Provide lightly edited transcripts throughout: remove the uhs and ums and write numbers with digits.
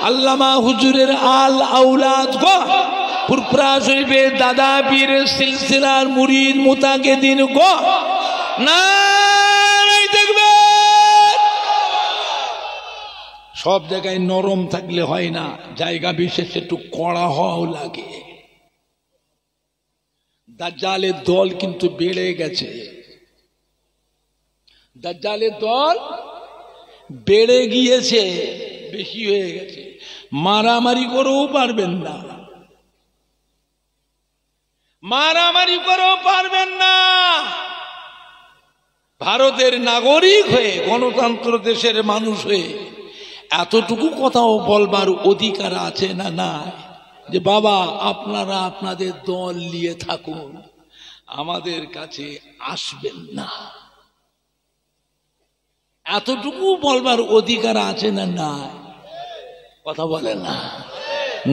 আল্লামা হুজুরের আল আউলাদ গো, ফুরফুরা শরীফের দাদা পীরের সিলসিলার মুরিদ মুতাকিদিন গো, না দেখবে সব জায়গায় নরম থাকলে হয় না, জায়গা বিশেষে একটু কড়া হওয়াও লাগে। দাজ্জালের দল কিন্তু বেড়ে গেছে, দাজ্জালের দল বেড়ে গিয়েছে, বেশি হয়ে গেছে। মারামারি করেও পারবেন না, মারামারি করেও পারবেন না। ভারতের নাগরিক হয়ে, গণতন্ত্র দেশের মানুষ হয়ে এতটুকু কথাও বলবার অধিকার আছে না নাই যে বাবা আপনারা আপনাদের দল নিয়ে থাকুন, আমাদের কাছে আসবেন না। এতটুকু বলবার অধিকার আছে না নাই? কথা বলে না।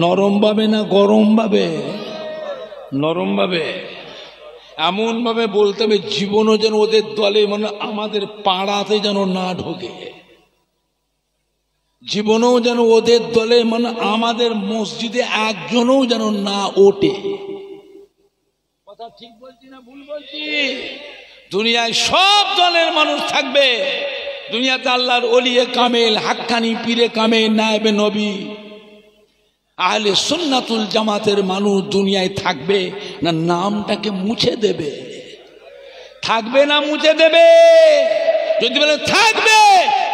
নরম ভাবে না গরম ভাবে? নরম ভাবে, এমন ভাবে বলতে হবে জীবনও যেন ওদের দলে, মানে আমাদের পাড়াতে যেন না ঢোকে, জীবনেও যেন ওদের দলে, মানে আমাদের মসজিদে একজনও যেন না ওঠে। কথা ঠিক বলছি না ভুল বলছি? দুনিয়ায় সব দলের মানুষ থাকবে, দুনিয়াতে আল্লাহর ওলিয়ে কামেল, হাক্কানি পীরে কামেল, নায়েবে নবী, আহলে সুন্নাতুল জামাতের মানুষ দুনিয়ায় থাকবে না নামটাকে মুছে দেবে? থাকবে না মুছে দেবে? যদি বলে থাকবে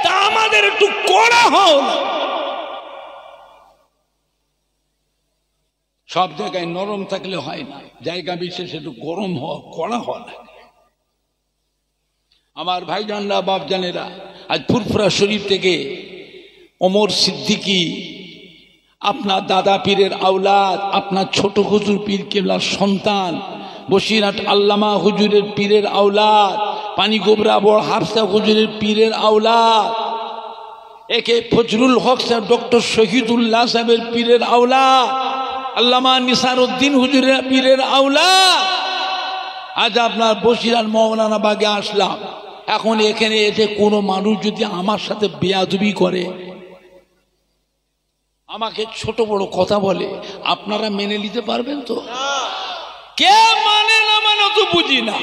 তা আমাদের একটু কড়া হও। সব জায়গায় নরম থাকলে হয় না, জায়গা বিশেষে একটু গরম হওয়া, কড়া হওয়া লাগে। আমার ভাইজানরা, বাপজানেরা, আজ ফুরফুরা শরীফ থেকে ওমর সিদ্দিকী আপনার দাদা পীরের আওলাদ, আপনার ছোট হুজুর পীর কেবলার সন্তান, বসিরহাট আল্লামা হুজুরের পীরের আওলাদ, পানিগোবরা বড় হাফসা হুজুরের পীরের আওলাদ, একে ফজলুল হক সাহেব, ডক্টর শহীদুল্লাহ সাহেবের পীরের আওলাদ, আল্লামা নিসারউদ্দিন হুজুরের পীরের আওলাদ। আজ আপনার বসিরহাট মৌলানা বাগে আসলাম। এখন এখানে এসে কোনো মানুষ যদি আমার সাথে বেয়াদবি করে, আমাকে ছোট বড় কথা বলে, আপনারা মেনে নিতে পারবেন তো? কে মানে না মানে তো বুঝি না।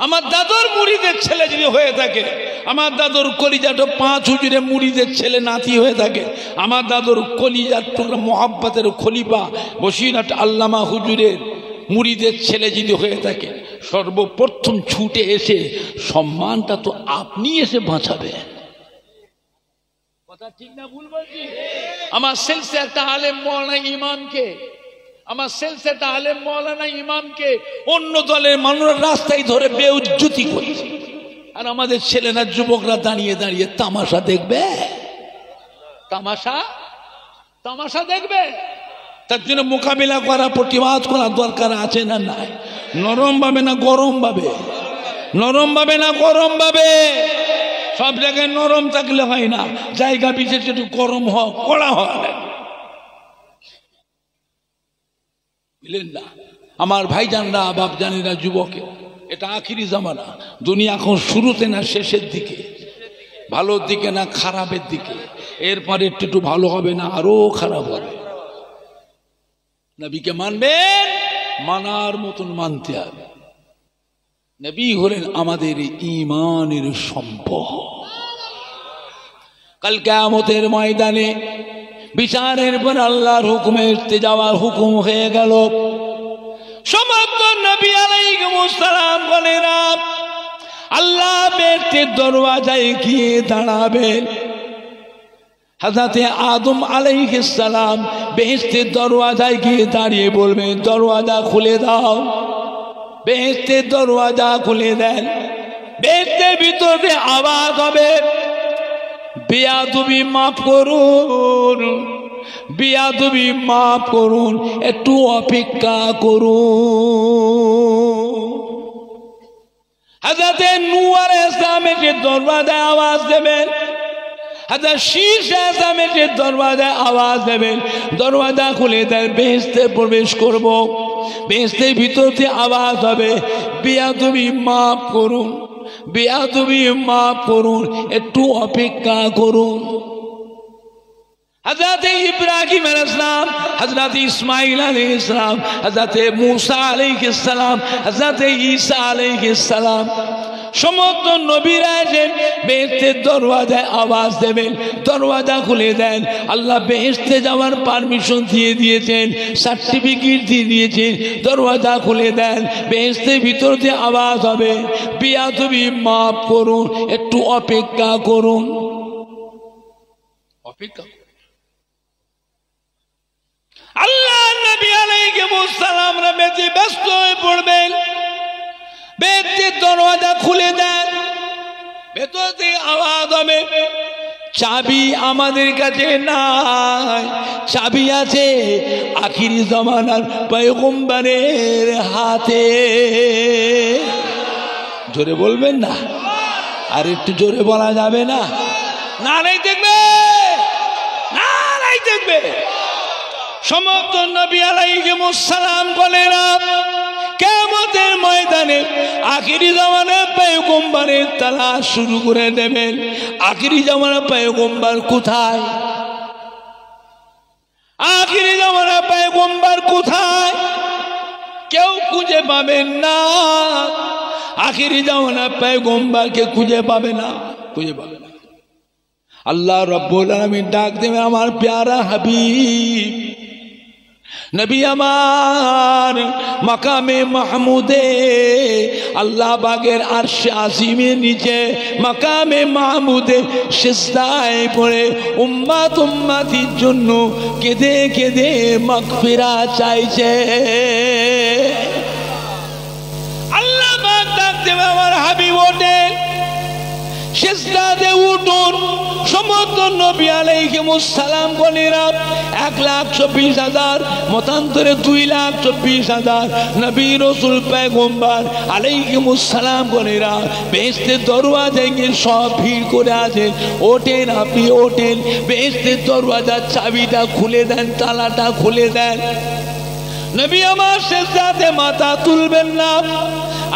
আমার দাদুর মুরিদের ছেলে যদি হয়ে থাকে, আমার দাদুর কলিজাটো 5 হুজুরের মুরিদের ছেলে নাতি হয়ে থাকে, আমার দাদুর কলিজার টুকরা মোহাব্বতের খলিফা বসিরহাট আল্লামা হুজুরের মুরিদের ছেলে যদি হয়ে থাকে, সর্বপ্রথম ছুটে এসে সম্মানটা তো আপনি এসে বাঁচাবেন। কথা ঠিক না ভুল বলছি? আমার সেলসে একটা আলেম মৌলানা ইমামকে, আমার সেলসে একটা আলেম মৌলানা ইমামকে অন্য দলের মানুষরা রাস্তায় ধরে বেউজ্জতি করছে, আর আমাদের ছেলেরা যুবকরা দাঁড়িয়ে দাঁড়িয়ে তামাশা দেখবে। তামাশা তামাশা দেখবে। তার জন্য মোকাবিলা করা, প্রতিবাদ করা দরকার আছে না নাই? নরম ভাবে না গরম ভাবে? নরম ভাবে না গরম ভাবে? সব জায়গায় নরম থাকলে হয় না, জায়গা বিশেষে একটু গরম হওয়া, কড়া হওয়া লাগে, বুঝলেন না? আমার ভাইজানরা, বাপজানেরা, যুবকে, এটা আখিরি জামানা। দুনিয়া এখন শুরুতে না শেষের দিকে, ভালোর দিকে না খারাপের দিকে। এরপরে একটু ভালো হবে না আরো খারাপ হবে। নবীকে মানবেন, মানার মতন মানতে হবে। নবী হলেন আমাদের ঈমানের সম্পদ। কাল কিয়ামতের ময়দানে বিচারের পর আল্লাহর হুকুমে উঠতে যাওয়ার হুকুম হয়ে গেল। সমস্ত নবী আলাইহিস সালাম বলেন আল্লাহ বেহেশতের দরওয়াজায় গিয়ে দাঁড়াবেন। হযরতে আদম আলাইহিস সালাম বেহেশতের দরওয়াজায় গিয়ে দাঁড়িয়ে বলবেন, দরওয়াজা খুলে দাও। বেহেশতের দরওয়াজা খুলে দেন। বেহেশতের ভিতরে আওয়াজ হবে, বেয়াদবি মাফ করুন, বেয়াদবি মাফ করুন, একটু অপেক্ষা করুন। হযরতে নূহ আলাইহিস সালামের দরওয়াজায় আওয়াজ দেবেন, হযরত শীশ আলাইহিস সালামের দরওয়াজায় আওয়াজ দেবেন, দরওয়াজা খুলে দেন, বেহেশতে প্রবেশ করব। বেহেশতের ভিতরে আওয়াজ হবে, বেয়াদবি মাফ করুন, বেয়াদবি মাফ করুন, একটু অপেক্ষা করুন। हजरत इब्राहिम अलैहिस्सलाम, हजरत इस्माइल अलैहिस्सलाम, हजरत मूसा अलैहिस्सलाम, हजरत ईसा अलैहिस्सलाम সমস্ত নবীরা এসে বেহেশতের দরওয়াজায় আওয়াজ দেবেন, দরওয়াজা খুলে দেন। আল্লাহ বেহেশতে যাওয়ার পারমিশন দিয়ে দিয়েছেন, সার্টিফিকেট দিয়ে দিয়েছেন, দরওয়াজা খুলে দেন। বেহেশতের ভিতর দিয়ে আওয়াজ হবে, বিয়াদবি মাফ করুন, একটু অপেক্ষা করুন। অপেক্ষা আল্লাহ নবী আলাইহিস সালামরা বেঁচে ব্যস্ত হয়ে পড়বেন। বেহেশতের দরওয়াজা খুলে দেন, ভেতর থেকে আওয়াজ হবে, চাবি আমাদের কাছে নাই, চাবি আছে আখিরি জামানার পয়গম্বরের হাতে। জোরে বলবেন না? আর একটু জোরে বলা যাবে না? নারাই দেখবে, নারাই দেখবে। সমস্ত নবী আলাইহিস সালাম বলেন, কিয়ামতের ময়দানে আখিরি জামানার পয়গম্বরের তালাশ শুরু করে দেবেন। আখিরি জামানার পয়গম্বর কোথায়? আখিরি জামানার পয়গম্বর কোথায়? কেউ খুঁজে পাবেন না। আখিরি জামানার পয়গম্বরকে খুঁজে পাবে না, খুঁজে পাবে না। আল্লাহ রব্বুল আলামিন ডাক দেবে, আমার প্যারা হাবিব নবী আমার মাকামে মাহমুদে, আল্লাহ বাগের আরশে আজিমের নিচে মাকামে মাহমুদে সিজদায় পড়ে উম্মত উম্মতির জন্য কেঁদে কেঁদে মাগফিরাত চাইছে। আল্লাহ পাক ডাক দেবে, আমার হাবিব ওঠেন, সিজদাতে উঠুন। সমস্ত নবী আলাইহিস সালাম গণেরা 1,24,000, মতান্তরে 2,24,000 নবী রাসূল পয়গম্বর আলাইহিস সালাম গণেরা বেহেশতের দরওয়াজায় গিয়ে সব ভিড় করে আছেন। ওঠেন, আপনি ওঠেন, বেহেশতের দরওয়াজার চাবিটা খুলে দেন, তালাটা খুলে দেন। নবী আমার সিজদাতে মাথা তুলবেন না।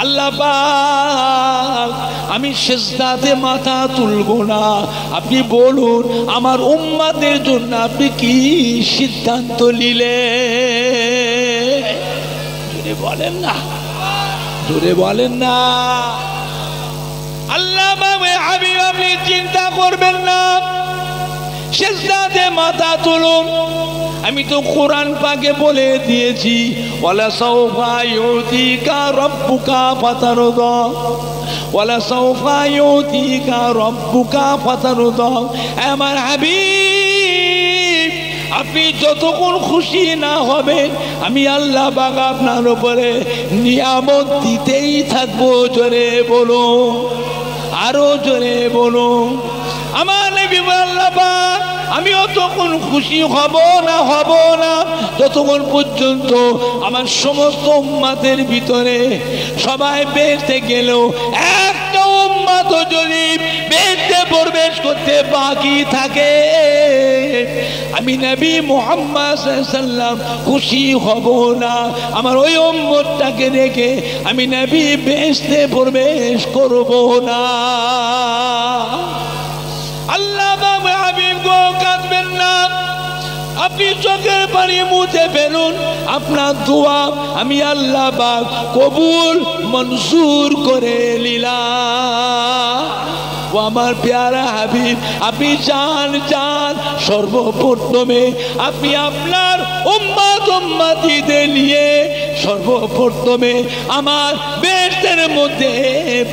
আল্লাহ পাক, আমি সিজদাতে মাথা তুলবো না, আপনি বলুন আমার উম্মতের জন্য আপনি কি সিদ্ধান্ত নিলেন? জোরে বলেন না, জোরে বলেন না। আল্লাহ পাক, হাবিব আপনি চিন্তা করবেন না, সিজদাতে মাথা তুলুন। আমি তো কোরআন পাকে বলে দিয়েছি, ওয়ালা সাওফা ইউতিকা রাব্বুকা ফাতারদা, ওয়ালা সাওফা ইউতিকা রাব্বুকা ফাতারদা। আমার হাবিব, আপনি যতক্ষণ খুশি না হবেন আমি আল্লাহ পাক আপনার উপরে নিয়ামত দিতেই থাকবো। জোরে বলো, আরো জোরে বলো। আমার নবী আল্লাহ পাক, আমি অতক্ষণ খুশি হব না যতক্ষণ পর্যন্ত আমার সমস্ত উম্মতের ভিতরে সবাই বেহেশতে গেলেও একটা উম্মত যদি বেহেশতে প্রবেশ করতে বাকি থাকে, আমি নবী মুহাম্মদ সাল্লাল্লাহু আলাইহি ওয়াসাল্লাম খুশি হব না। আমার ওই উম্মতটাকে দেখে আমি নবী বেহেশতে প্রবেশ করব না। আল্লাহ হাবিব গো, কাঁদবেন না, আপনি চোখের পানি মুছে ফেলুন। আপনার দোয়া আমি আল্লাহ পাক কবুল মনজুর করে নিলাম। ও আমার প্যারা হাবিব, আপনি চান সর্বপ্রথমে আপনি আপনার উম্মত উম্মতিদের নিয়ে সর্বপ্রথমে আমার বেহেশতের মধ্যে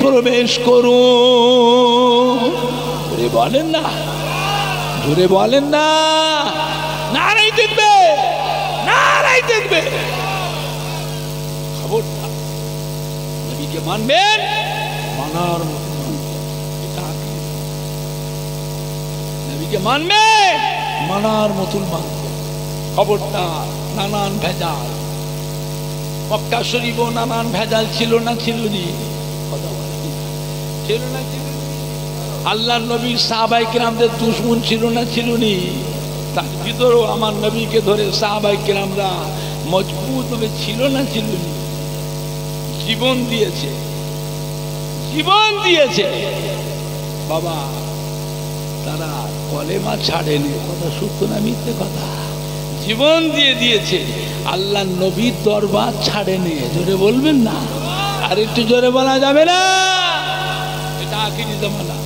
প্রবেশ করুন। জোরে বলেন না, জোরে বলেন না। নারাই দেখবে, নারাই দেখবে। খবরদার, নবীকে মানবেন, মানার মতো নবীকে মানবেন, মানার মতন মানবেন। খবরদার, নানান ভেজাল। মক্কা শরীফও নানান ভেজাল ছিল না, ছিল নি? কথা বলেন, ছিল না, ছিল। আল্লাহ নবীর সাহাবায়ে কেরামদের দুশমন ছিল না, ছিল নি? তার ভিতরেও আমার নবীকে ধরে সাহাবায়ে কেরামরা মজবুত ভাবে ছিল না, ছিল নি? জীবন দিয়েছে, জীবন দিয়েছে বাবা। তারা কলেমা ছাড়েনি। কথা সত্য না মিথ্যে কথা? জীবন দিয়ে দিয়েছে, আল্লাহ নবীর দরবার ছাড়েনি। জোরে বলবেন না? আর একটু জোরে বলা যাবে না? এটা আখিরি জামানা।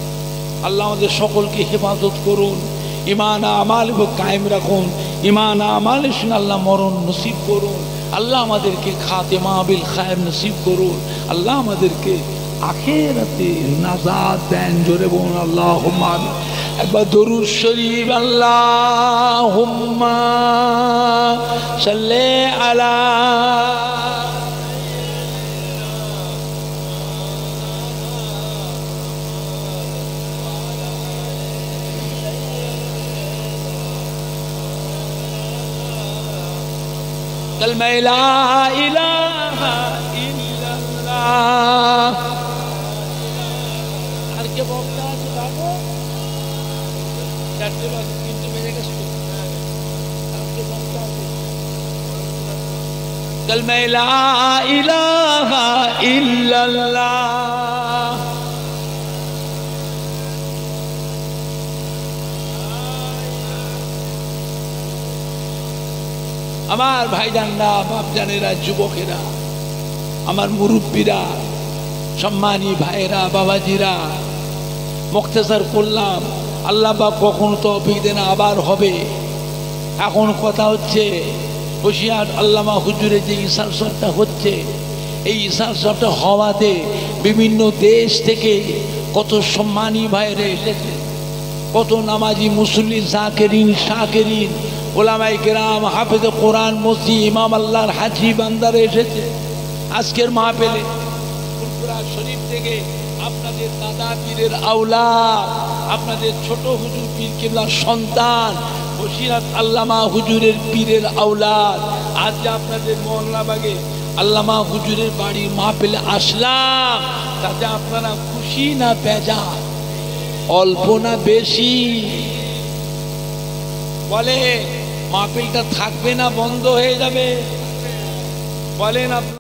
আল্লাহ আমাদের সকলকে হেফাজত করুন, ইমান আমাল কায়েম রাখুন, ইমান আমাল শুনে আল্লাহ মরণ নসিব করুন। আল্লাহ আমাদেরকে খাতেমা বিল খায়ের নসিব করুন। আল্লাহ আমাদেরকে আখিরাতে নাজাত দেন। জোরে বলুন আল্লাহুম্মা আমিন। একবার দরুদ শরীফ আল্লাহুম্মা সাল্লি আলা কালমা লা ইলাহা ইল্লাল্লাহ। আর কে বক্তা আছে বাবু? চারটে বাজে, তিনটে বেজে গেছে। আর কে বক্তা আছে? কালমা লা ইলাহা ইল্লাল্লাহ। আমার ভাইজানরা, বাপজানেরা, যুবকেরা, আমার মুরব্বীরা, সম্মানী ভাইয়েরা, বাবাজিরা, মুখতাসার করলাম। আল্লাহ বা কখনো তৌফিক দেন আবার হবে। এখন কথা হচ্ছে বসিরহাট আল্লামা হুজুরের যে ইসার সবটা হচ্ছে, এই ইসার সবটা হওয়াতে বিভিন্ন দেশ থেকে কত সম্মানী ভাইয়েরা এসেছে, কত নামাজি মুসল্লি, জাকেরিন, শাকেরিন, ওলামায়ে কেরাম, হাফেজে কোরআন, মুফতি, ইমাম আল্লাহর হাজি বান্দারা এসেছে আজকের মাহফিলে। ফুরফুরা শরীফ থেকে আপনাদের দাদা পীরের আওলাদ, আপনাদের ছোট হুজুর পীর কেবলার সন্তান, বসিরহাট আল্লামা হুজুরের পীরের আওলাদ, আজ আপনাদের মোহল্লাবাগে আল্লামা হুজুরের বাড়ির মাহফিলে আসলাম। তাতে আপনারা খুশি না বেজার? অল্প না বেশি? বলে মাহফিলটা থাকবে না বন্ধ হয়ে যাবে? বলেন আপনি।